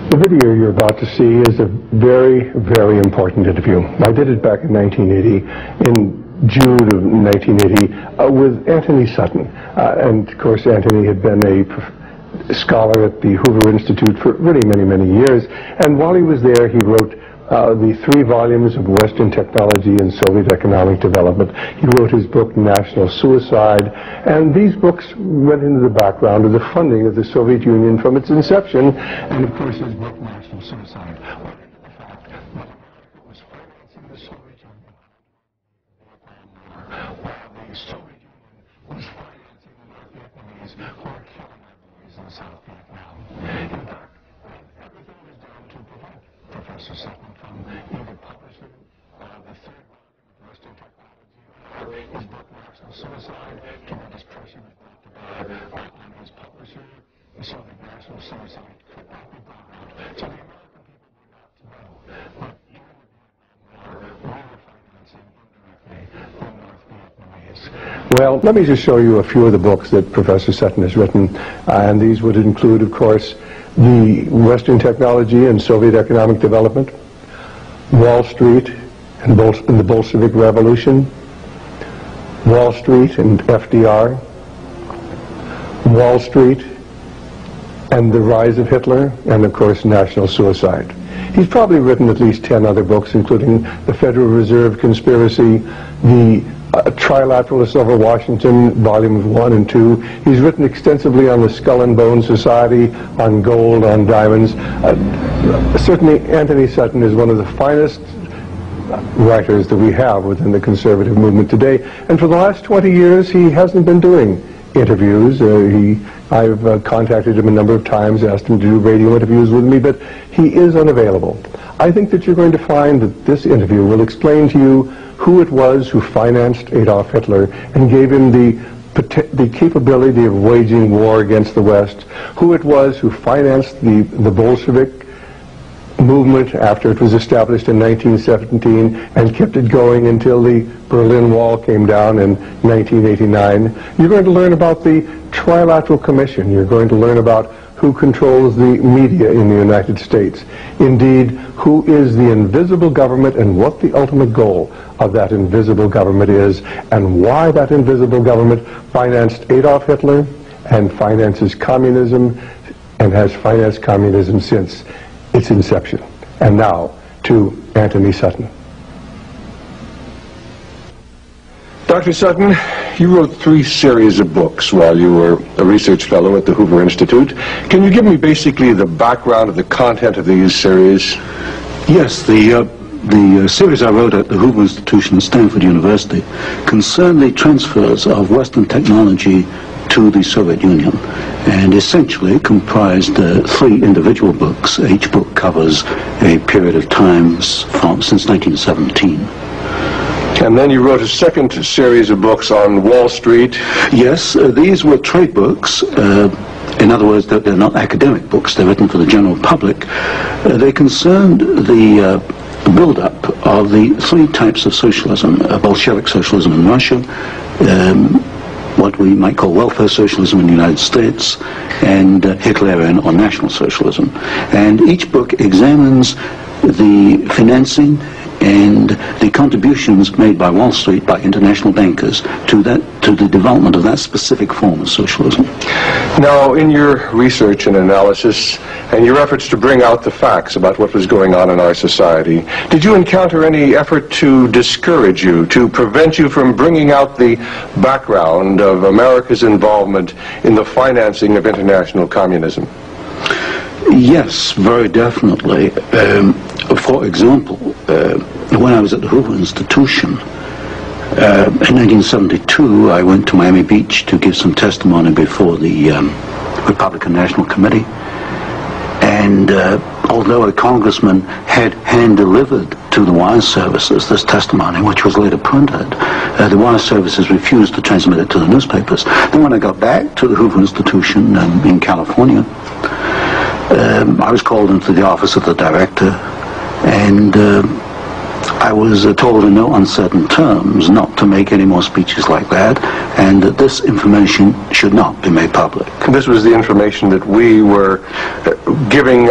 The video you're about to see is a very, very important interview. I did it back in 1980, in June of 1980, with Antony Sutton. And of course, Antony had been a scholar at the Hoover Institute for really many, many years. And while he was there, he wrote the 3 volumes of Western Technology and Soviet Economic Development. He wrote his book, National Suicide, and these books went into the background of the funding of the Soviet Union from its inception, and of course his book, National Suicide, went into the fact that America was financing the Soviet Union while the Soviet Union was financing the North Vietnamese who were killing our boys in South Vietnam. In fact, everything was done to prevent Professor Sutton from either publishing the 3rd volume of Western Technology or his book National Suicide. Tremendous pressure was brought to bear on his publisher, so that National Suicide could not be brought out. So the American people were not to know. But during the Vietnam War, we were financing indirectly the North Vietnamese. Well, let me just show you a few of the books that Professor Sutton has written, and these would include, of course, the Western Technology and Soviet Economic Development, Wall Street and the Bolshevik Revolution, Wall Street and FDR, Wall Street and the Rise of Hitler, and of course National Suicide. He's probably written at least 10 other books, including The Federal Reserve Conspiracy, the Trilateralists over Washington, volumes 1 and 2. He's written extensively on the Skull and Bone Society, on gold, on diamonds. Certainly Antony Sutton is one of the finest writers that we have within the conservative movement today. And for the last 20 years, he hasn't been doing interviews. I've contacted him a number of times, asked him to do radio interviews with me, but he is unavailable. I think that you're going to find that this interview will explain to you who it was who financed Adolf Hitler and gave him the capability of waging war against the West, who it was who financed the Bolshevik movement after it was established in 1917 and kept it going until the Berlin Wall came down in 1989. You're going to learn about the Trilateral Commission. You're going to learn about who controls the media in the United States. Indeed, who is the invisible government and what the ultimate goal of that invisible government is, and why that invisible government financed Adolf Hitler and finances communism and has financed communism since its inception. And now to Antony Sutton. Dr. Sutton, you wrote 3 series of books while you were a research fellow at the Hoover Institute. Can you give me basically the background of the content of these series? Yes, the series I wrote at the Hoover Institution at Stanford University concerned the transfers of Western technology to the Soviet Union, and essentially comprised 3 individual books. Each book covers a period of time since 1917. And then you wrote a second series of books on Wall Street. Yes, these were trade books. In other words, they're not academic books. They're written for the general public. They concerned the build-up of the 3 types of socialism: Bolshevik socialism in Russia, what we might call welfare socialism in the United States, and Hitlerian or National Socialism. And each book examines the financing and the contributions made by Wall Street, by international bankers, to the development of that specific form of socialism. Now, in your research and analysis, and your efforts to bring out the facts about what was going on in our society, did you encounter any effort to discourage you, to prevent you from bringing out the background of America's involvement in the financing of international communism? Yes, very definitely. For example, when I was at the Hoover Institution, in 1972, I went to Miami Beach to give some testimony before the Republican National Committee. And although a congressman had hand-delivered to the wire services this testimony, which was later printed, the wire services refused to transmit it to the newspapers. Then when I got back to the Hoover Institution in California, I was called into the office of the director, and I was told in no uncertain terms not to make any more speeches like that, and that this information should not be made public. This was the information that we were giving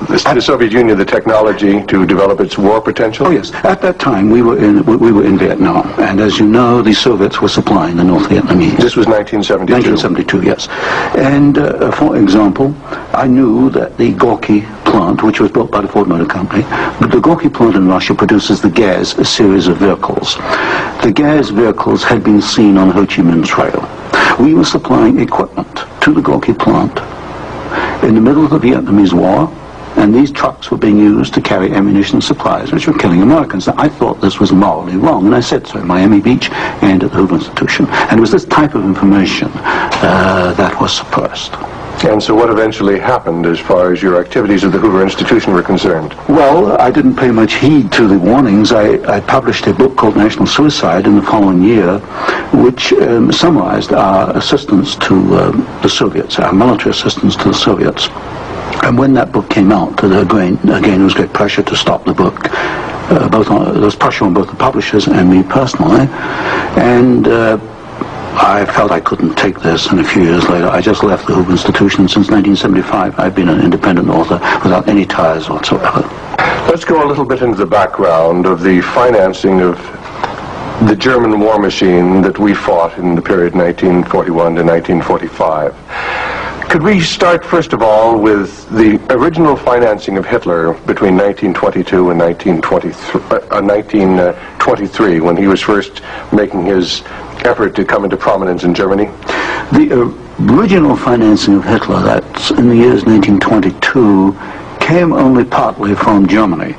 the Soviet Union the technology to develop its war potential? Oh yes, at that time we were in Vietnam, and as you know, the Soviets were supplying the North Vietnamese. This was 1972? 1972, yes. And for example, I knew that the Gorky plant, which was built by the Ford Motor Company, the Gorky plant in Russia produces the GAZ, a series of vehicles. The GAZ vehicles had been seen on Ho Chi Minh Trail. We were supplying equipment to the Gorky plant in the middle of the Vietnamese War, and these trucks were being used to carry ammunition and supplies, which were killing Americans. Now, I thought this was morally wrong, and I said so in Miami Beach and at the Hoover Institution. And it was this type of information that was suppressed. And so what eventually happened as far as your activities at the Hoover Institution were concerned? Well, I didn't pay much heed to the warnings. I published a book called National Suicide in the following year, which summarized our assistance to the Soviets, our military assistance to the Soviets. And when that book came out, again, there was great pressure to stop the book. There was pressure on both the publishers and me personally. And I felt I couldn't take this, and a few years later I just left the Hoover Institution. Since 1975 I've been an independent author without any ties whatsoever. Let's go a little bit into the background of the financing of the German war machine that we fought in the period 1941 to 1945. Could we start first of all with the original financing of Hitler between 1922 and 1923 when he was first making his effort to come into prominence in Germany? The original financing of Hitler, that's in the years 1922, came only partly from Germany.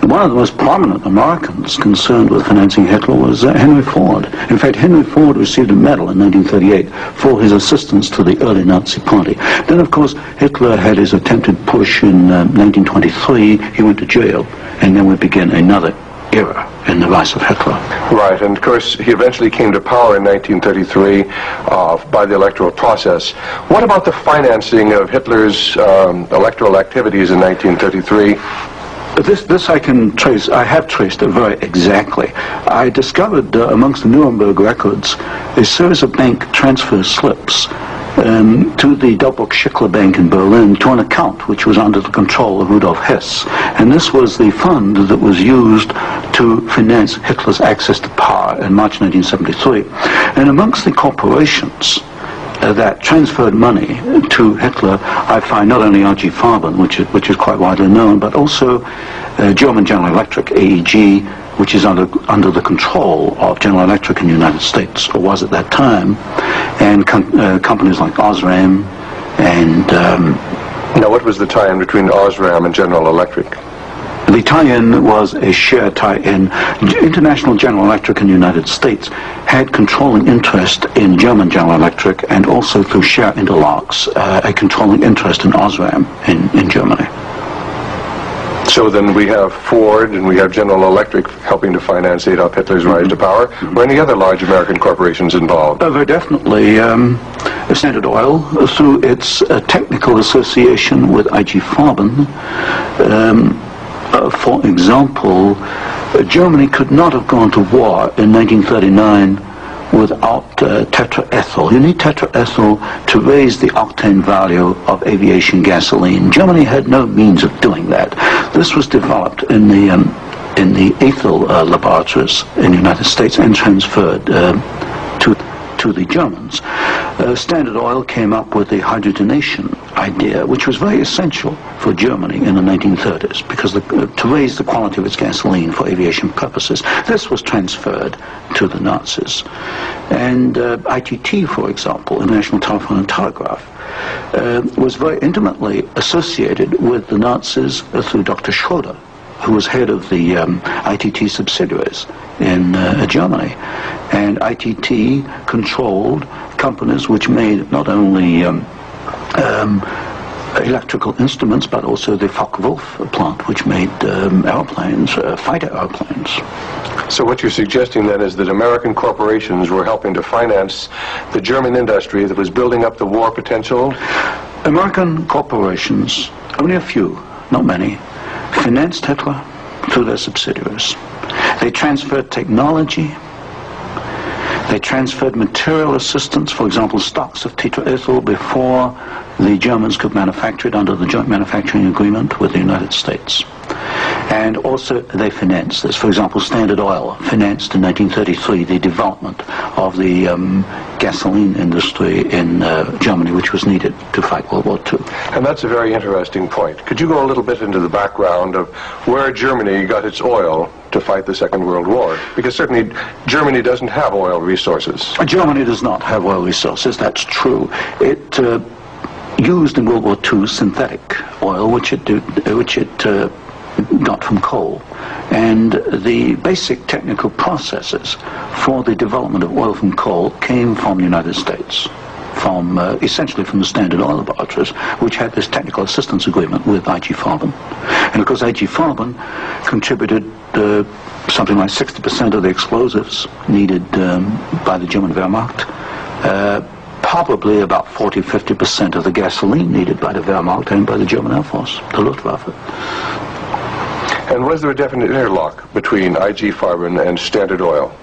One of the most prominent Americans concerned with financing Hitler was Henry Ford. In fact, Henry Ford received a medal in 1938 for his assistance to the early Nazi Party. Then, of course, Hitler had his attempted push in 1923. He went to jail, and then we began another era in the rise of Hitler. Right, and of course he eventually came to power in 1933 by the electoral process. What about the financing of Hitler's electoral activities in 1933? This I can trace. I have traced it very exactly. I discovered amongst the Nuremberg records a series of bank transfer slips to the Doppelbruck-Schickler Bank in Berlin to an account which was under the control of Rudolf Hess. And this was the fund that was used to finance Hitler's access to power in March 1973. And amongst the corporations that transferred money to Hitler, I find not only R.G. Farben, which is quite widely known, but also German General Electric, AEG, which is under the control of General Electric in the United States, or was at that time, and companies like Osram and... Now, what was the tie-in between Osram and General Electric? The tie-in was a share tie-in. International General Electric in the United States had controlling interest in German General Electric, and also through share interlocks, a controlling interest in Osram in Germany. So then we have Ford and we have General Electric helping to finance Adolf Hitler's rise to power. Were any other large American corporations involved? Very definitely. Standard Oil, through its technical association with I.G. Farben, for example, Germany could not have gone to war in 1939 without tetraethyl. You need tetraethyl to raise the octane value of aviation gasoline. Germany had no means of doing that. This was developed in the ethyl laboratories in the United States and transferred to the Germans. Standard Oil came up with the hydrogenation idea, which was very essential for Germany in the 1930s, because to raise the quality of its gasoline for aviation purposes. This was transferred to the Nazis. And ITT, for example, International Telephone and Telegraph, was very intimately associated with the Nazis through Dr. Schroeder, who was head of the ITT subsidiaries in Germany. And ITT controlled companies which made not only electrical instruments, but also the Focke-Wulf plant, which made airplanes, fighter airplanes. So what you're suggesting then is that American corporations were helping to finance the German industry that was building up the war potential? American corporations, only a few, not many, financed Hitler, through their subsidiaries. They transferred technology. They transferred material assistance, for example, stocks of tetraethyl before the Germans could manufacture it under the joint manufacturing agreement with the United States. And also they financed this. For example, Standard Oil financed in 1933 the development of the gasoline industry in Germany, which was needed to fight World War II. And that's a very interesting point. Could you go a little bit into the background of where Germany got its oil to fight the Second World War? Because certainly Germany doesn't have oil resources. Germany does not have oil resources, that's true. It used in World War II synthetic oil, which it got from coal. And the basic technical processes for the development of oil from coal came from the United States, from essentially from the Standard Oil laboratories, which had this technical assistance agreement with I.G. Farben. And of course I.G. Farben contributed something like 60% of the explosives needed by the German Wehrmacht, probably about 40-50% of the gasoline needed by the Wehrmacht and by the German Air Force, the Luftwaffe. And was there a definite interlock between I.G. Farben and Standard Oil?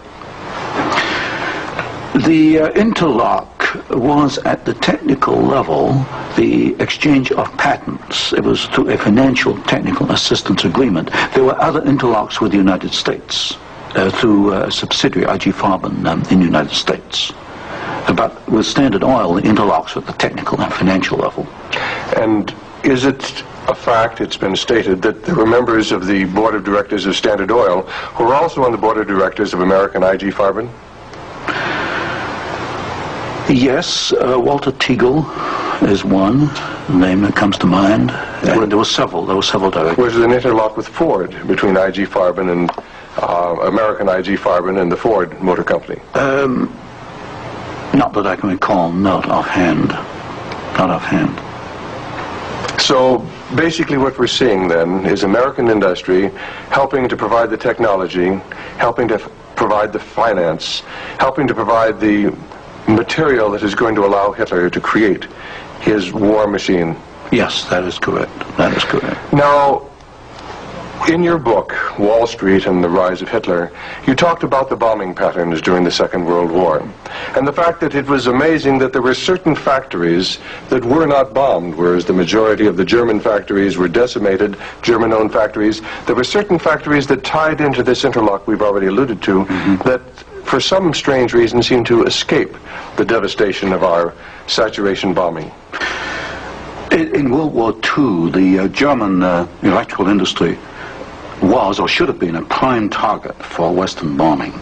The interlock was at the technical level, the exchange of patents. It was through a financial technical assistance agreement. There were other interlocks with the United States through a subsidiary, I.G. Farben, in the United States. But with Standard Oil, the interlocks at the technical and financial level. And is it a fact, it's been stated, that there were members of the board of directors of Standard Oil who were also on the board of directors of American I.G. Farben? Yes, Walter Teagle is one name that comes to mind. And there were several directors. Was there an interlock with Ford between I.G. Farben and American I.G. Farben and the Ford Motor Company? Not that I can recall, not offhand. Not offhand. So basically what we're seeing then is American industry helping to provide the technology, helping to provide the finance, helping to provide the material that is going to allow Hitler to create his war machine. Yes, that is correct. That is correct. Now, in your book, Wall Street and the Rise of Hitler, you talked about the bombing patterns during the Second World War, and the fact that it was amazing that there were certain factories that were not bombed, whereas the majority of the German factories were decimated, German-owned factories. There were certain factories that tied into this interlock we've already alluded to, that for some strange reason seemed to escape the devastation of our saturation bombing. In World War II, the German electrical industry was or should have been a prime target for Western bombing.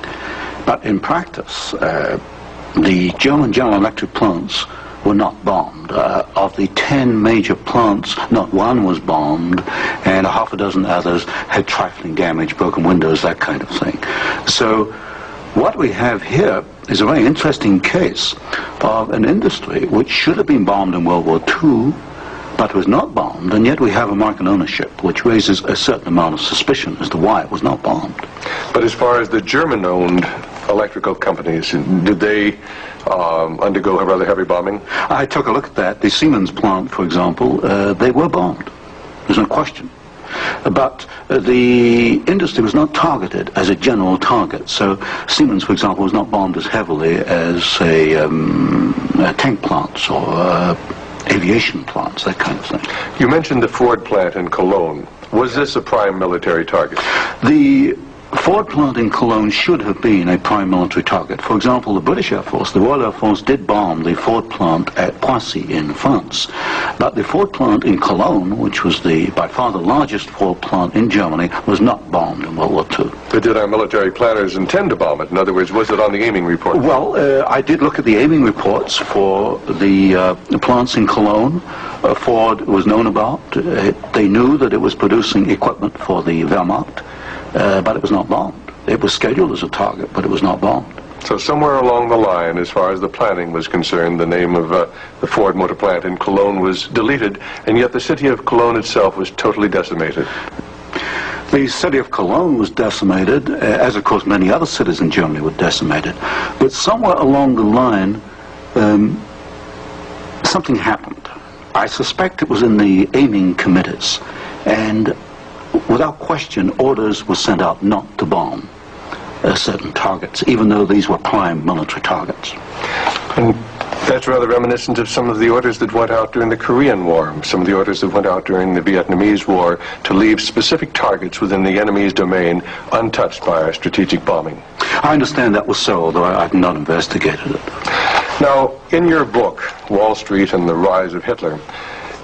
But in practice, the German General Electric plants were not bombed. Of the 10 major plants, not one was bombed, and a half a dozen others had trifling damage, broken windows, that kind of thing. So what we have here is a very interesting case of an industry which should have been bombed in World War II, but was not bombed, and yet we have American ownership, which raises a certain amount of suspicion as to why it was not bombed. But as far as the German-owned electrical companies, did they undergo a rather heavy bombing? I took a look at that. The Siemens plant, for example, they were bombed. There's no question. But the industry was not targeted as a general target. So Siemens, for example, was not bombed as heavily as, say, tank plants or aviation plants, that kind of thing. You mentioned the Ford plant in Cologne. Was this a prime military target? The Ford plant in Cologne should have been a prime military target. For example, the British Air Force, the Royal Air Force, did bomb the Ford plant at Poissy in France. But the Ford plant in Cologne, which was by far the largest Ford plant in Germany, was not bombed in World War II. But did our military planners intend to bomb it? In other words, was it on the aiming report? Well, I did look at the aiming reports for the plants in Cologne. Ford was known about. They knew that it was producing equipment for the Wehrmacht. But it was not bombed. It was scheduled as a target, but it was not bombed. So somewhere along the line, as far as the planning was concerned, the name of the Ford motor plant in Cologne was deleted, and yet the city of Cologne itself was totally decimated. The city of Cologne was decimated, as of course many other cities in Germany were decimated. But somewhere along the line, something happened. I suspect it was in the aiming committees. And without question, orders were sent out not to bomb certain targets, even though these were prime military targets. And that's rather reminiscent of some of the orders that went out during the Korean War, some of the orders that went out during the Vietnamese War to leave specific targets within the enemy's domain untouched by our strategic bombing. I understand that was so, although I've not investigated it. Now, in your book, Wall Street and the Rise of Hitler,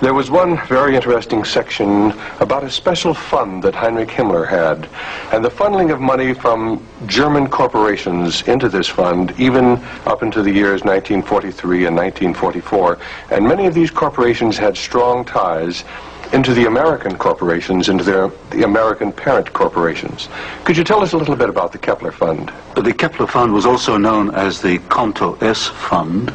there was one very interesting section about a special fund that Heinrich Himmler had, and the funneling of money from German corporations into this fund, even up into the years 1943 and 1944. And many of these corporations had strong ties into the American corporations, into the American parent corporations. Could you tell us a little bit about the Kepler Fund? The Kepler Fund was also known as the Konto S Fund.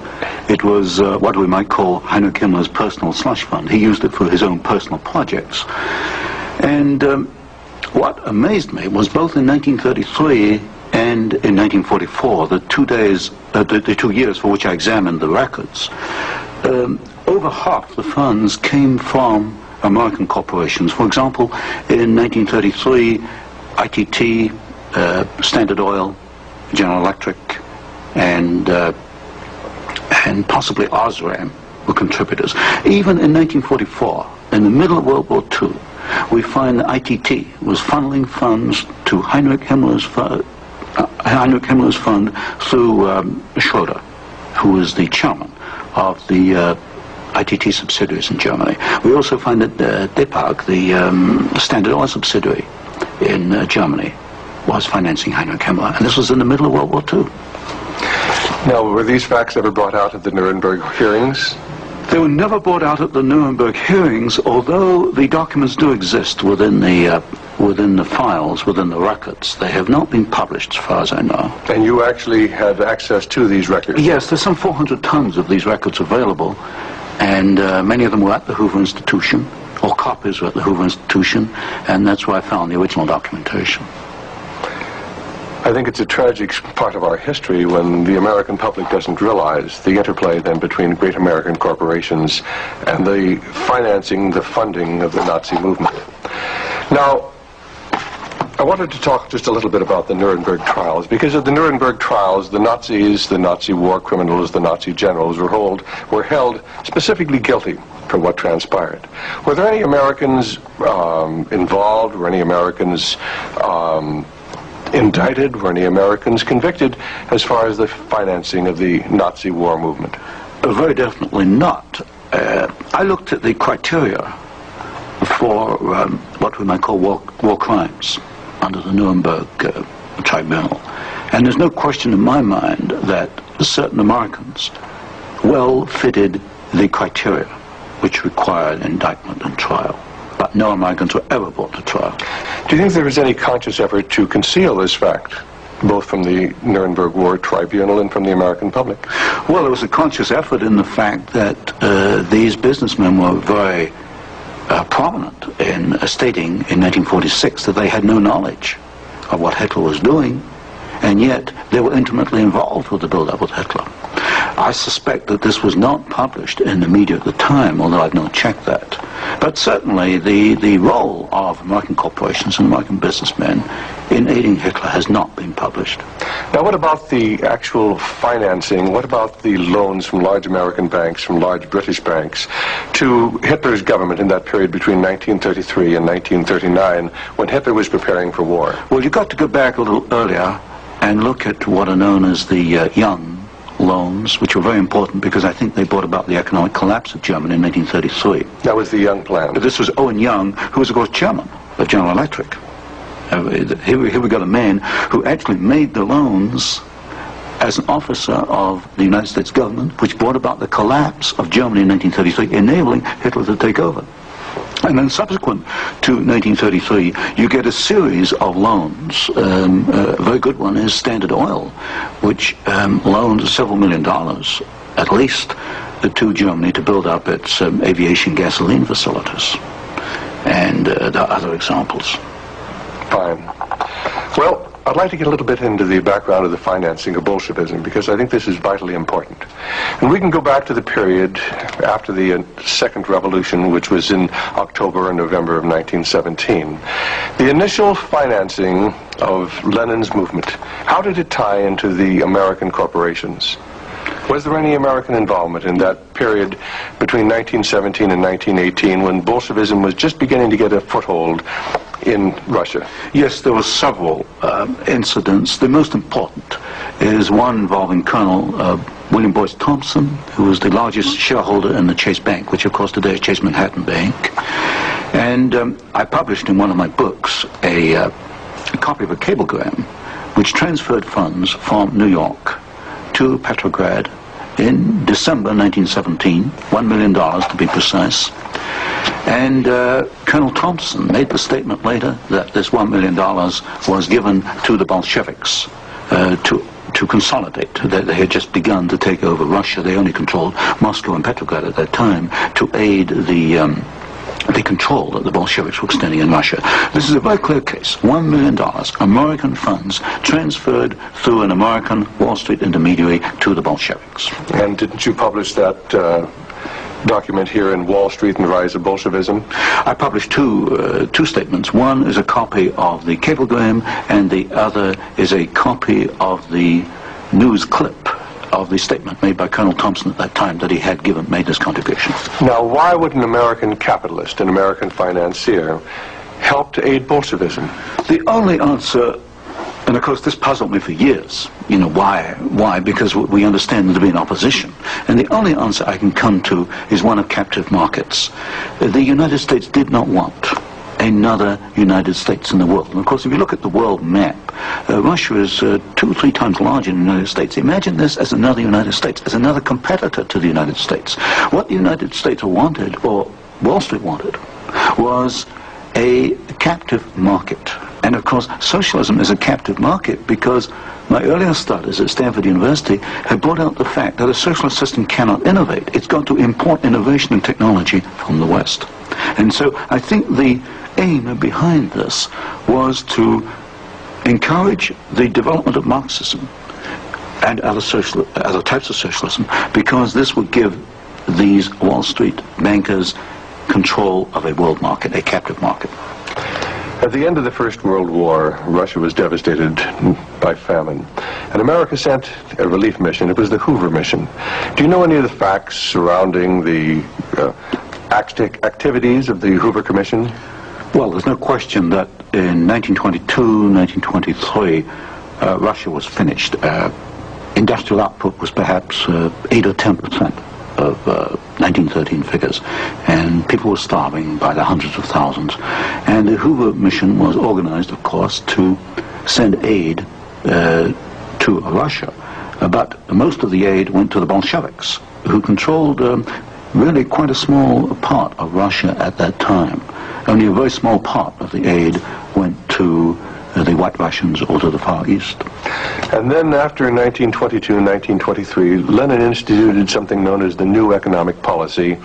It was what we might call Heinrich Himmler's personal slush fund. He used it for his own personal projects. And what amazed me was both in 1933 and in 1944, the 2 years for which I examined the records, over half the funds came from American corporations. For example, in 1933, ITT, Standard Oil, General Electric, and possibly Osram were contributors. Even in 1944, in the middle of World War II, we find that ITT was funneling funds to Heinrich Himmler's fund through Schroeder, who was the chairman of the ITT subsidiaries in Germany. We also find that Depag, the Standard Oil subsidiary in Germany, was financing Heinrich Himmler, and this was in the middle of World War II. Now, were these facts ever brought out at the Nuremberg hearings? They were never brought out at the Nuremberg hearings, although the documents do exist within the files, within the records. They have not been published, as far as I know. And you actually had access to these records? Yes, there's some 400 tons of these records available, and many of them were at the Hoover Institution, or copies were at the Hoover Institution, and that's where I found the original documentation. I think it's a tragic part of our history when the American public doesn't realize the interplay then between great American corporations and the financing, the funding of the Nazi movement. Now, I wanted to talk just a little bit about the Nuremberg trials, because at the Nuremberg trials, the Nazis, the Nazi war criminals, the Nazi generals were held specifically guilty for what transpired. Were there any Americans involved? Were any Americans indicted? Were any Americans convicted as far as the financing of the Nazi war movement? Very definitely not. I looked at the criteria for what we might call war crimes under the Nuremberg tribunal. And there's no question in my mind that certain Americans well fitted the criteria which required indictment and trial. But no Americans were ever brought to trial. Do you think there was any conscious effort to conceal this fact, both from the Nuremberg War Tribunal and from the American public? Well, there was a conscious effort in the fact that these businessmen were very prominent in stating in 1946 that they had no knowledge of what Hitler was doing, and yet they were intimately involved with the build-up with Hitler. I suspect that this was not published in the media at the time, although I've not checked that. But certainly the role of American corporations and American businessmen in aiding Hitler has not been published. Now, what about the actual financing? What about the loans from large American banks, from large British banks, to Hitler's government in that period between 1933 and 1939, when Hitler was preparing for war? Well, you've got to go back a little earlier and look at what are known as the Young loans, which were very important because I think they brought about the economic collapse of Germany in 1933. That was the Young plan. This was Owen Young, who was, of course, chairman of General Electric. Here we got a man who actually made the loans as an officer of the United States government, which brought about the collapse of Germany in 1933, enabling Hitler to take over. And then subsequent to 1933, you get a series of loans. A very good one is Standard Oil, which loaned several $1 million, at least, to Germany to build up its aviation gasoline facilities. And there are other examples. Fine. Well, I'd like to get a little bit into the background of the financing of Bolshevism, because I think this is vitally important. And we can go back to the period after the Second Revolution, which was in October and November of 1917. The initial financing of Lenin's movement, how did it tie into the American corporations? Was there any American involvement in that period between 1917 and 1918 when Bolshevism was just beginning to get a foothold in Russia? Yes, there were several incidents. The most important is one involving Colonel William Boyce Thompson, who was the largest shareholder in the Chase Bank, which of course today is Chase Manhattan Bank. And I published in one of my books a copy of a cablegram which transferred funds from New York to Petrograd in December 1917, $1 million to be precise. And Colonel Thompson made the statement later that this $1 million was given to the Bolsheviks to consolidate. They had just begun to take over Russia. They only controlled Moscow and Petrograd at that time, to aid the control that the Bolsheviks were extending in Russia. This is a very clear case. $1 million, American funds transferred through an American Wall Street intermediary to the Bolsheviks. And didn't you publish that document here in Wall Street and the Rise of Bolshevism? I published two statements. One is a copy of the cablegram, and the other is a copy of the news clip of the statement made by Colonel Thompson at that time that he had made this contribution. Now, why would an American capitalist, an American financier, help to aid Bolshevism? The only answer, and of course this puzzled me for years, why? Because we understand there to be an opposition. And the only answer I can come to is one of captive markets. The United States did not want another United States in the world. And of course, if you look at the world map, Russia is 2 or 3 times larger than the United States. Imagine this as another United States, as another competitor to the United States. What the United States wanted, or Wall Street wanted, was a captive market. And of course, socialism is a captive market because my earlier studies at Stanford University have brought out the fact that a socialist system cannot innovate. It's got to import innovation and technology from the West. And so I think the aim behind this was to encourage the development of Marxism and other types of socialism, because this would give these Wall Street bankers control of a world market, a captive market. At the end of the First World War, Russia was devastated by famine, and America sent a relief mission. It was the Hoover mission. Do you know any of the facts surrounding the activities of the Hoover Commission? Well, there's no question that in 1922, 1923, Russia was finished. Industrial output was perhaps 8 or 10% of 1913 figures, and people were starving by the hundreds of thousands. And the Hoover mission was organized, of course, to send aid to Russia. But most of the aid went to the Bolsheviks, who controlled really quite a small part of Russia at that time. Only a very small part of the aid went to the White Russians or to the Far East. And then after 1922 and 1923, Lenin instituted something known as the New Economic Policy,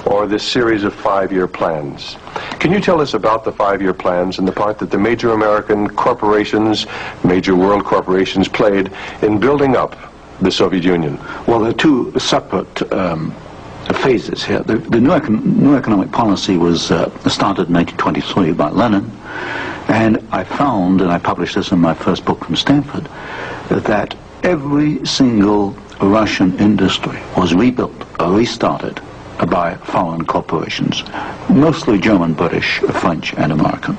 or this series of 5-year plans. Can you tell us about the 5-year plans and the part that the major American corporations, major world corporations, played in building up the Soviet Union? Well, there are 2 separate phases here. The new economic policy was started in 1923 by Lenin, and I found, and I published this in my first book from Stanford, that every single Russian industry was rebuilt or restarted by foreign corporations, mostly German, British, French, and American.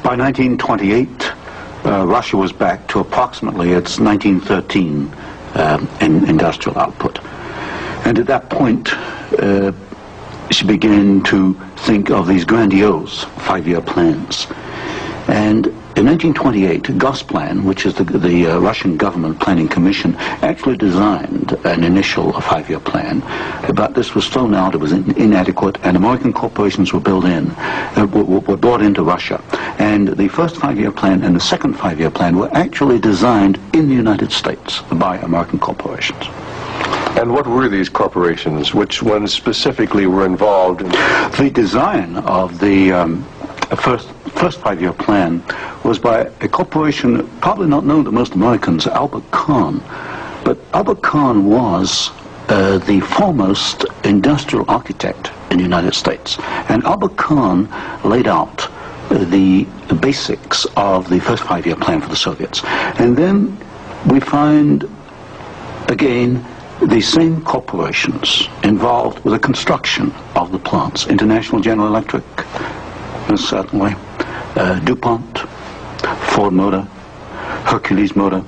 By 1928, Russia was back to approximately its 1913 industrial output. And at that point, she began to think of these grandiose 5-year plans. And in 1928, Gosplan, which is the Russian government planning commission, actually designed an initial 5-year plan, but this was thrown out, it was inadequate, and American corporations were brought into Russia. And the first 5-year plan and the second 5-year plan were actually designed in the United States by American corporations. And what were these corporations? Which ones specifically were involved in the design of the first five-year plan was by a corporation probably not known to most Americans, Albert Kahn. But Albert Kahn was the foremost industrial architect in the United States. And Albert Kahn laid out the basics of the first five-year plan for the Soviets. And then we find, again, the same corporations involved with the construction of the plants. International General Electric, certainly, DuPont, Ford Motor, Hercules Motor,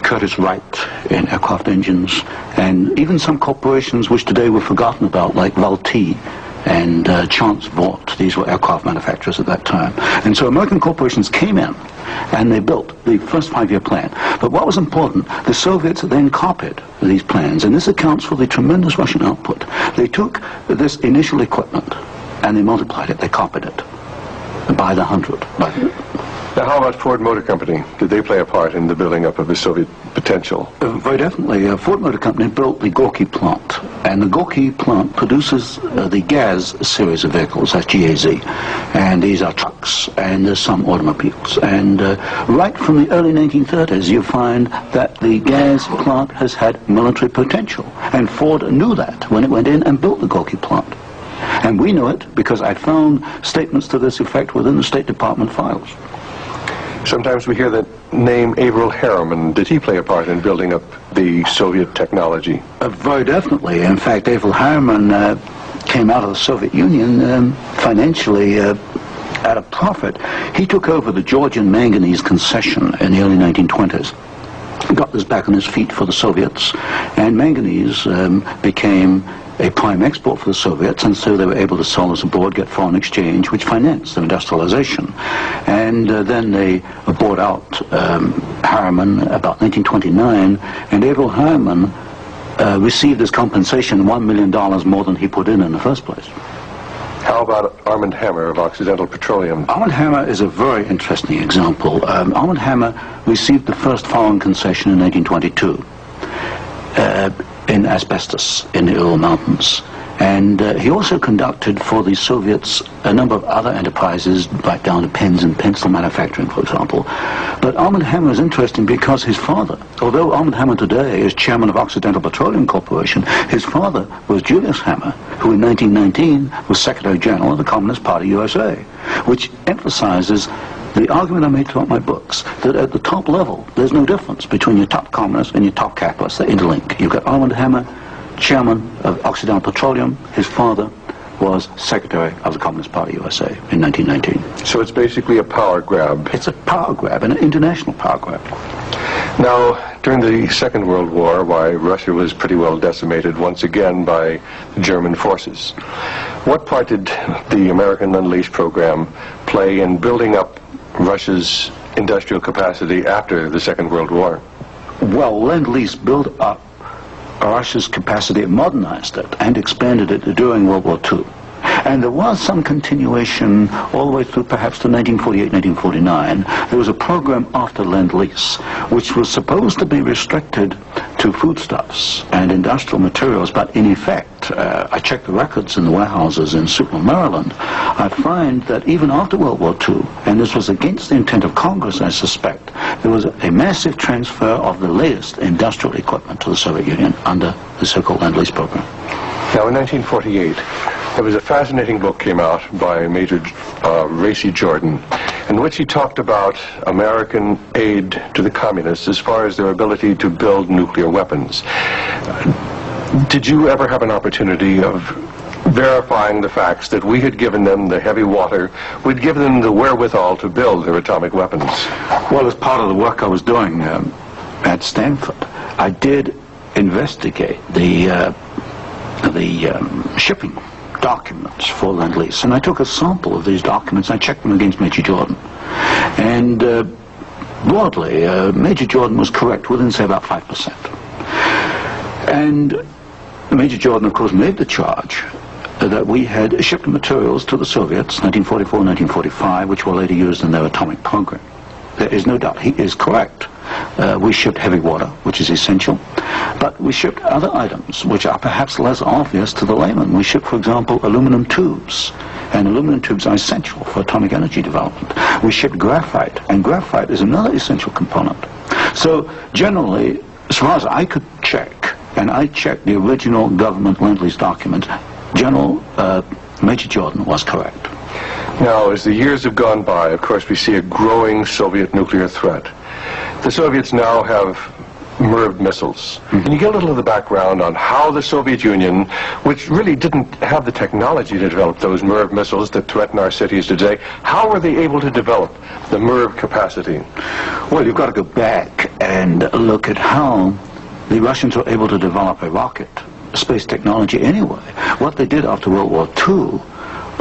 Curtiss-Wright in aircraft engines, and even some corporations which today were forgotten about, like Valti and Chance Vought. These were aircraft manufacturers at that time. And so American corporations came in and they built the first five-year plan. But what was important, the Soviets then copied these plans, and this accounts for the tremendous Russian output. They took this initial equipment and they multiplied it, they copied it by the hundred. Now, how about Ford Motor Company? Did they play a part in the building up of the Soviet potential? Very definitely. Ford Motor Company built the Gorky plant, and the Gorky plant produces the GAZ series of vehicles, that's GAZ, and these are trucks, and there's some automobiles. And right from the early 1930s, you find that the GAZ plant has had military potential, and Ford knew that when it went in and built the Gorky plant. And we know it because I found statements to this effect within the State Department files. Sometimes we hear the name Averell Harriman. Did he play a part in building up the Soviet technology? Very definitely. In fact, Averell Harriman came out of the Soviet Union financially at a profit. He took over the Georgian manganese concession in the early 1920s. Got this back on his feet for the Soviets, and manganese became a prime export for the Soviets, and so they were able to sell this abroad, get foreign exchange, which financed their industrialization. And then they bought out Harriman about 1929, and Averell Harriman received as compensation $1 million more than he put in the first place. How about Armand Hammer of Occidental Petroleum? Armand Hammer is a very interesting example. Armand Hammer received the first foreign concession in 1922. In asbestos in the Ural Mountains. And he also conducted for the Soviets a number of other enterprises, right down to pens and pencil manufacturing, for example. But Armand Hammer is interesting because his father, although Armand Hammer today is chairman of Occidental Petroleum Corporation, his father was Julius Hammer, who in 1919 was Secretary General of the Communist Party USA, which emphasizes the argument I made throughout my books, that at the top level, there's no difference between your top communists and your top capitalists. They interlink. You've got Armand Hammer, chairman of Occidental Petroleum. His father was Secretary of the Communist Party USA in 1919. So it's basically a power grab. It's a power grab, an international power grab. Now, during the Second World War, why Russia was pretty well decimated once again by German forces. What part did the American Lend-Lease program play in building up Russia's industrial capacity after the Second World War? Well, Lend-Lease built up Russia's capacity, modernized it, and expanded it during World War II. And there was some continuation all the way through perhaps to 1948, 1949. There was a program after Lend-Lease, which was supposed to be restricted to foodstuffs and industrial materials, but in effect, I checked the records in the warehouses in Sutton, Maryland, I find that even after World War II, and this was against the intent of Congress, I suspect, there was a massive transfer of the latest industrial equipment to the Soviet Union under the so-called Lend-Lease program. Now, in 1948, there was a fascinating book came out by Major Racy Jordan, in which he talked about American aid to the communists as far as their ability to build nuclear weapons. Did you ever have an opportunity of verifying the facts that we had given them the heavy water, we'd given them the wherewithal to build their atomic weapons? Well, as part of the work I was doing at Stanford, I did investigate the shipping documents for Lend-Lease, and I took a sample of these documents. I checked them against Major Jordan, and broadly, Major Jordan was correct within, say, about 5%. And Major Jordan, of course, made the charge that we had shipped materials to the Soviets, 1944, 1945, which were later used in their atomic program. There is no doubt. He is correct. We shipped heavy water, which is essential, but we shipped other items which are perhaps less obvious to the layman. We shipped, for example, aluminum tubes And aluminum tubes are essential for atomic energy development. We shipped graphite, and graphite is another essential component. So generally, as far as I could check, and I checked the original government Lend-Lease document, General Major Jordan was correct. Now, as the years have gone by, of course, we see a growing Soviet nuclear threat. The Soviets now have MIRV missiles. Can you get a little of the background on how the Soviet Union, which really didn't have the technology to develop those MIRV missiles that threaten our cities today, how were they able to develop the MIRV capacity? Well, you've got to go back and look at how the Russians were able to develop a rocket, space technology anyway. What they did after World War II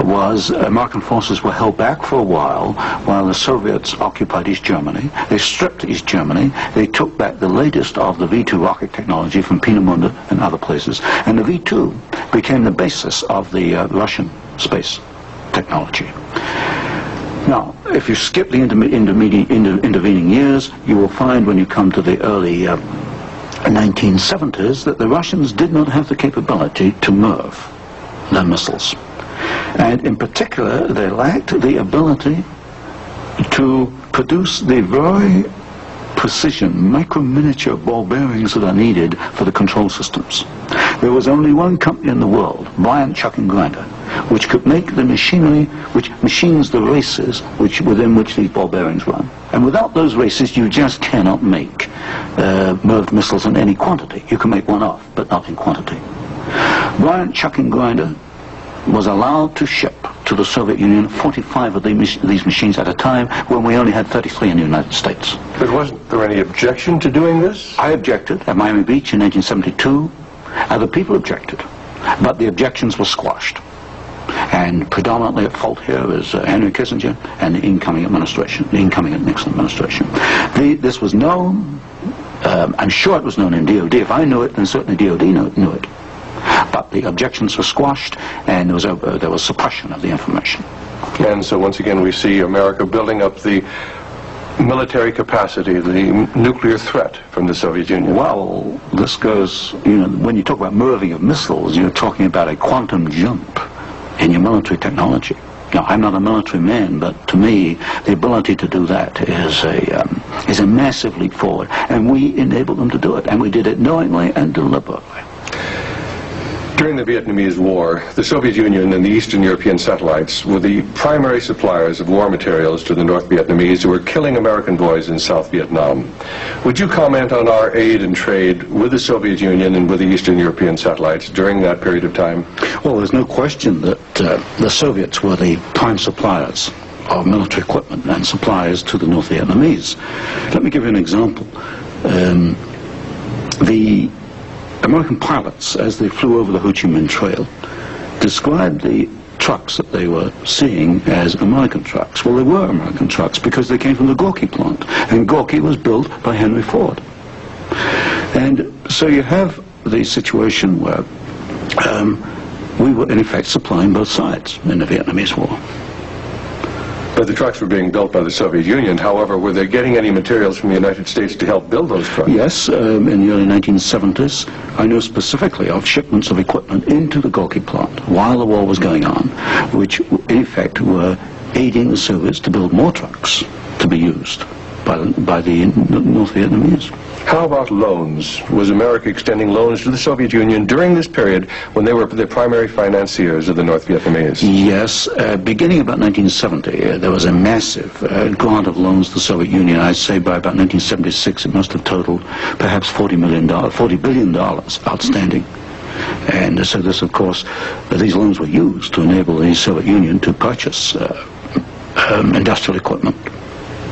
was American forces were held back for a while the Soviets occupied East Germany. They stripped East Germany. They took back the latest of the V-2 rocket technology from Peenemünde and other places. And the V-2 became the basis of the Russian space technology. Now, if you skip the intervening years, you will find when you come to the early 1970s that the Russians did not have the capability to MIRV their missiles. And in particular, they lacked the ability to produce the very precision, micro-miniature ball bearings that are needed for the control systems. There was only one company in the world, Bryant, Chuck and Grinder, which could make the machinery, which machines the races within which these ball bearings run. And without those races, you just cannot make MIRV missiles in any quantity. You can make one off, but not in quantity. Bryant, Chuck and Grinder was allowed to ship to the Soviet Union 45 of these machines at a time when we only had 33 in the United States. But wasn't there any objection to doing this? I objected at Miami Beach in 1972. Other people objected, but the objections were squashed. And predominantly at fault here is Henry Kissinger and the incoming administration, the incoming Nixon administration. This was known, I'm sure it was known in DOD. If I knew it, then certainly DOD knew it. But the objections were squashed, and there was suppression of the information. And so once again we see America building up the military capacity, the nuclear threat from the Soviet Union. Well, this goes, when you talk about MIRVing of missiles, you're talking about a quantum jump in your military technology. Now, I'm not a military man, but to me, the ability to do that is a massive leap forward, and we enabled them to do it, and we did it knowingly and deliberately. During the Vietnamese War, the Soviet Union and the Eastern European satellites were the primary suppliers of war materials to the North Vietnamese who were killing American boys in South Vietnam. Would you comment on our aid and trade with the Soviet Union and with the Eastern European satellites during that period of time? Well, there's no question that the Soviets were the prime suppliers of military equipment and suppliers to the North Vietnamese. Let me give you an example. The American pilots, as they flew over the Ho Chi Minh Trail, described the trucks that they were seeing as American trucks. Well, they were American trucks because they came from the Gorky plant, and Gorky was built by Henry Ford. And so you have the situation where we were in effect supplying both sides in the Vietnamese War. But the trucks were being built by the Soviet Union. However, were they getting any materials from the United States to help build those trucks? Yes, in the early 1970s, I know specifically of shipments of equipment into the Gorky plant while the war was going on, which in effect were aiding the Soviets to build more trucks to be used by the North Vietnamese. How about loans? Was America extending loans to the Soviet Union during this period when they were the primary financiers of the North Vietnamese? Yes, beginning about 1970, there was a massive grant of loans to the Soviet Union. I'd say by about 1976 it must have totaled perhaps $40 billion outstanding. And so this, of course, these loans were used to enable the Soviet Union to purchase industrial equipment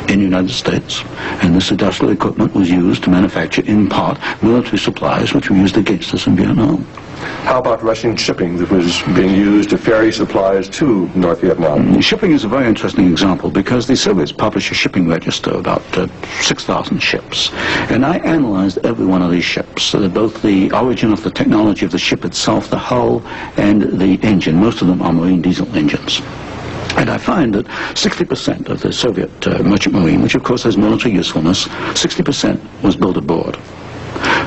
in the United States, and this industrial equipment was used to manufacture, in part, military supplies which were used against us in Vietnam. How about Russian shipping that was being used to ferry supplies to North Vietnam? Shipping is a very interesting example because the Soviets published a shipping register, about 6,000 ships, and I analyzed every one of these ships, both the origin of the technology of the ship itself, the hull, and the engine. Most of them are marine diesel engines. And I find that 60% of the Soviet merchant marine, which of course has military usefulness, 60% was built aboard.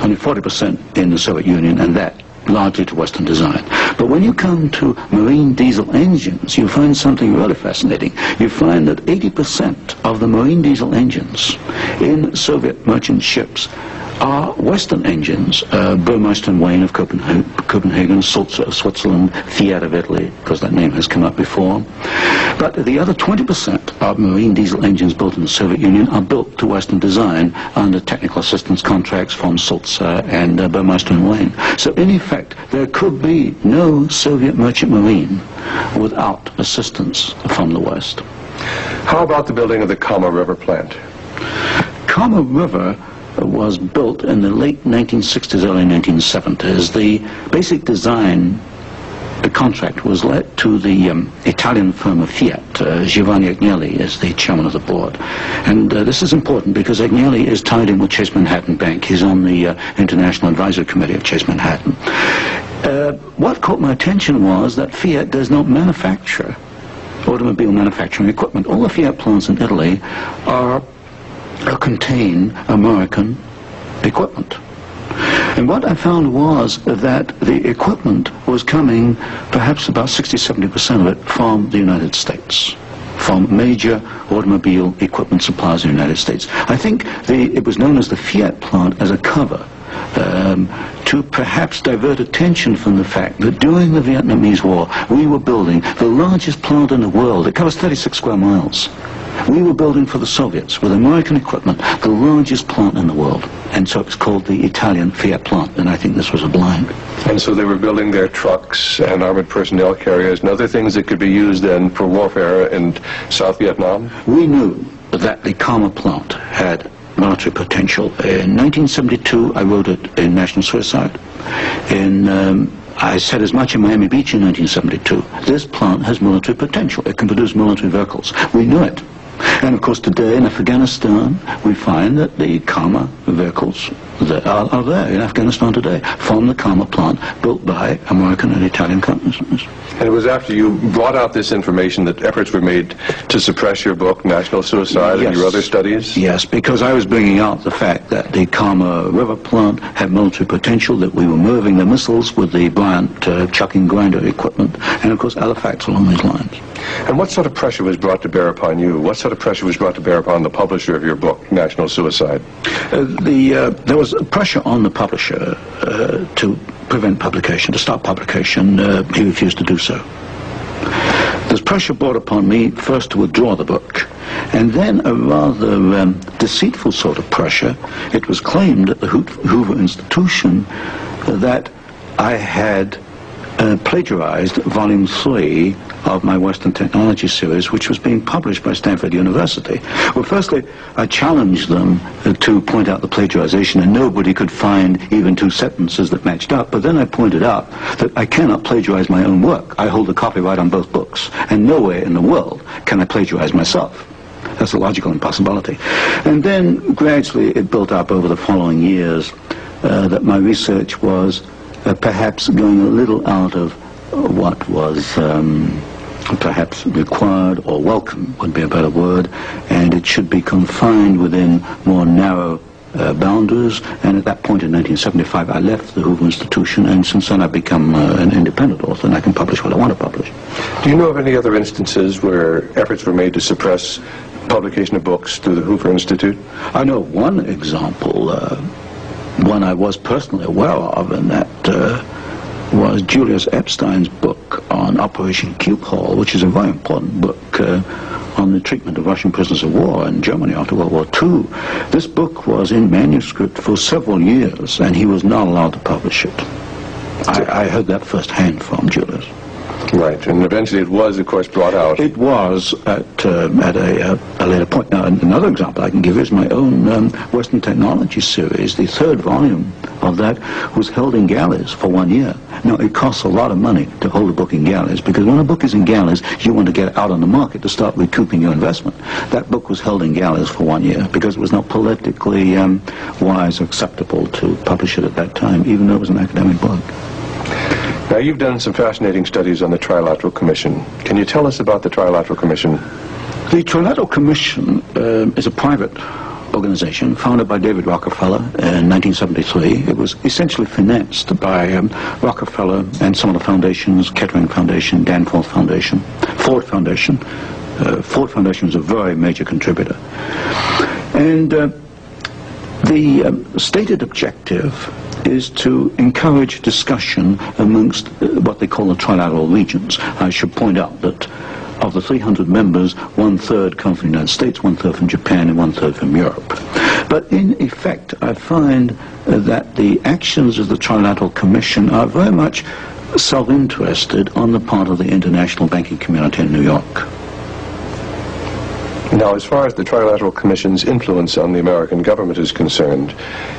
Only 40% in the Soviet Union, and that largely to Western design. But when you come to marine diesel engines, you find something really fascinating. You find that 80% of the marine diesel engines in Soviet merchant ships are Western engines, Burmeister and Wain of Copenhagen, Sulzer of Switzerland, Fiat of Italy, because that name has come up before. But the other 20% of marine diesel engines built in the Soviet Union are built to Western design under technical assistance contracts from Sulzer and Burmeister and Wain. So in effect, there could be no Soviet merchant marine without assistance from the West. How about the building of the Kama River plant? Kama River was built in the late 1960s, early 1970s. The basic design, the contract was let to the Italian firm of Fiat. Giovanni Agnelli is the chairman of the board. And this is important because Agnelli is tied in with Chase Manhattan Bank. He's on the International Advisory Committee of Chase Manhattan. What caught my attention was that Fiat does not manufacture automobile manufacturing equipment. All the Fiat plants in Italy contain American equipment. And what I found was that the equipment was coming, perhaps about 60–70% of it, from the United States, from major automobile equipment suppliers in the United States. I think it was known as the Fiat plant as a cover to perhaps divert attention from the fact that during the Vietnamese War we were building the largest plant in the world. It covers 36 square miles. We were building for the Soviets, with American equipment, the largest plant in the world. And so it's called the Italian Fiat plant, and I think this was a blind. And so they were building their trucks and armored personnel carriers and other things that could be used then for warfare in South Vietnam? We knew that the Kama plant had military potential. In 1972, I wrote it in National Suicide. I said as much in Miami Beach in 1972. This plant has military potential. It can produce military vehicles. We knew it. And of course today in Afghanistan we find that the Kama vehicles that are there in Afghanistan today from the Kama plant built by American and Italian companies. And it was after you brought out this information that efforts were made to suppress your book, National Suicide, Yes. and your other studies? Yes, because I was bringing out the fact that the Kama River plant had military potential, that we were moving the missiles with the Bryant chucking grinder equipment, and of course other facts along these lines. And what sort of pressure was brought to bear upon you? What sort of pressure was brought to bear upon the publisher of your book, National Suicide? There was pressure on the publisher to prevent publication, to stop publication. He refused to do so. There's pressure brought upon me first to withdraw the book, and then a rather deceitful sort of pressure. It was claimed at the Hoover Institution that I had plagiarized volume 3 of my Western Technology series, which was being published by Stanford University. Well, firstly, I challenged them to point out the plagiarization, and nobody could find even 2 sentences that matched up. But then I pointed out that I cannot plagiarize my own work. I hold the copyright on both books, and nowhere in the world can I plagiarize myself. That's a logical impossibility. And then gradually it built up over the following years that my research was perhaps going a little out of what was perhaps required, or welcome would be a better word, and it should be confined within more narrow boundaries. And at that point in 1975 I left the Hoover Institution, and since then I've become an independent author, and I can publish what I want to publish. Do you know of any other instances where efforts were made to suppress publication of books through the Hoover Institute? I know one example, one I was personally aware of, and that was Julius Epstein's book on Operation Cube Hall, which is a very important book on the treatment of Russian prisoners of war in Germany after World War II. This book was in manuscript for several years, and he was not allowed to publish it. I heard that firsthand from Julius. Right, and eventually it was, of course, brought out. It was at a later point. Now, another example I can give is my own Western Technology series. The 3rd volume of that was held in galleys for 1 year. Now, it costs a lot of money to hold a book in galleys, because when a book is in galleys, you want to get it out on the market to start recouping your investment. That book was held in galleys for 1 year because it was not politically wise or acceptable to publish it at that time, even though it was an academic book. Now, you've done some fascinating studies on the Trilateral Commission. Can you tell us about the Trilateral Commission? The Trilateral Commission is a private organization founded by David Rockefeller in 1973. It was essentially financed by Rockefeller and some of the foundations, Kettering Foundation, Danforth Foundation, Ford Foundation. Ford Foundation was a very major contributor. And the stated objective is to encourage discussion amongst what they call the trilateral regions. I should point out that of the 300 members, 1/3 come from the United States, 1/3 from Japan, and 1/3 from Europe. But in effect, I find that the actions of the Trilateral Commission are very much self-interested on the part of the international banking community in New York. Now, as far as the Trilateral Commission's influence on the American government is concerned,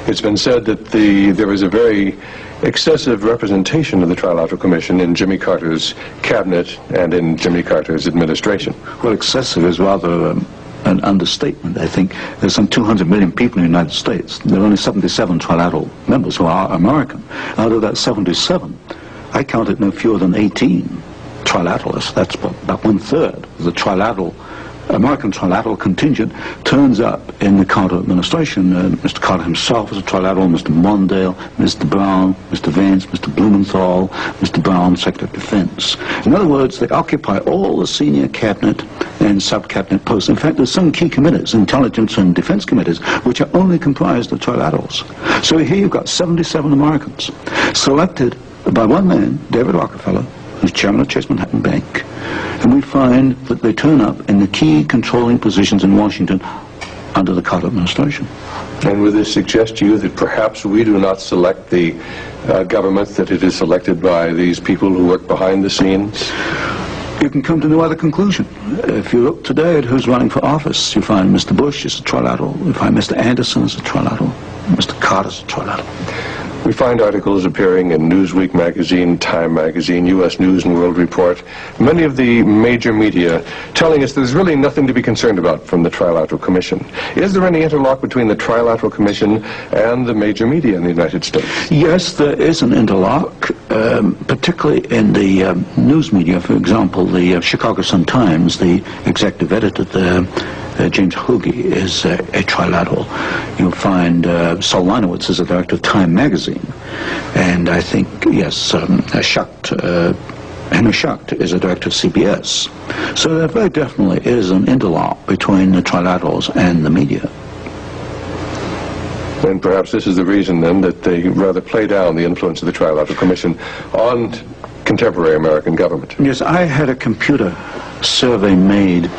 it's been said that there is a very excessive representation of the Trilateral Commission in Jimmy Carter's cabinet and in Jimmy Carter's administration. Well, excessive is rather an understatement. I think there's some 200 million people in the United States. There are only 77 trilateral members who are American. Out of that 77, I counted no fewer than 18 trilateralists. That's about 1/3 of the American trilateral contingent turns up in the Carter administration. Mr. Carter himself was a trilateral, Mr. Mondale, Mr. Brown, Mr. Vance, Mr. Blumenthal, Mr. Brown, Secretary of Defense. In other words, they occupy all the senior cabinet and sub-cabinet posts. In fact, there's some key committees, intelligence and defense committees, which are only comprised of trilaterals. So here you've got 77 Americans selected by one man, David Rockefeller, who's chairman of Chase Manhattan Bank, and we find that they turn up in the key controlling positions in Washington under the Carter administration. And would this suggest to you that perhaps we do not select the government, that it is selected by these people who work behind the scenes? You can come to no other conclusion. If you look today at who's running for office, you find Mr. Bush is a trilateral, you find Mr. Anderson is a trilateral, Mr. Carter's a trilateral. We find articles appearing in Newsweek magazine, Time magazine, U.S. News and World Report, many of the major media telling us there's really nothing to be concerned about from the Trilateral Commission. Is there any interlock between the Trilateral Commission and the major media in the United States? Yes, there is an interlock, particularly in the news media. For example, the Chicago Sun-Times, the executive editor there, James Hoogie, is a trilateral. You'll find Saul Leinowitz is a director of Time magazine, and I think, yes, Henry Schucht is a director of CBS. So there very definitely is an interlock between the trilaterals and the media. And perhaps this is the reason, then, that they rather play down the influence of the Trilateral Commission on contemporary American government. Yes, I had a computer survey made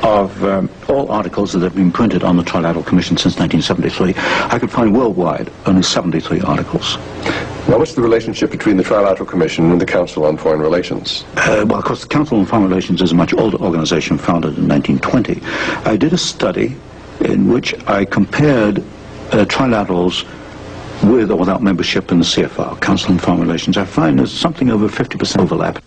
of all articles that have been printed on the Trilateral Commission since 1973. I could find worldwide only 73 articles. Now, what's the relationship between the Trilateral Commission and the Council on Foreign Relations? Well, of course, the Council on Foreign Relations is a much older organization founded in 1920. I did a study in which I compared trilaterals with or without membership in the CFR, Council on Foreign Relations. I find there's something over 50% overlap.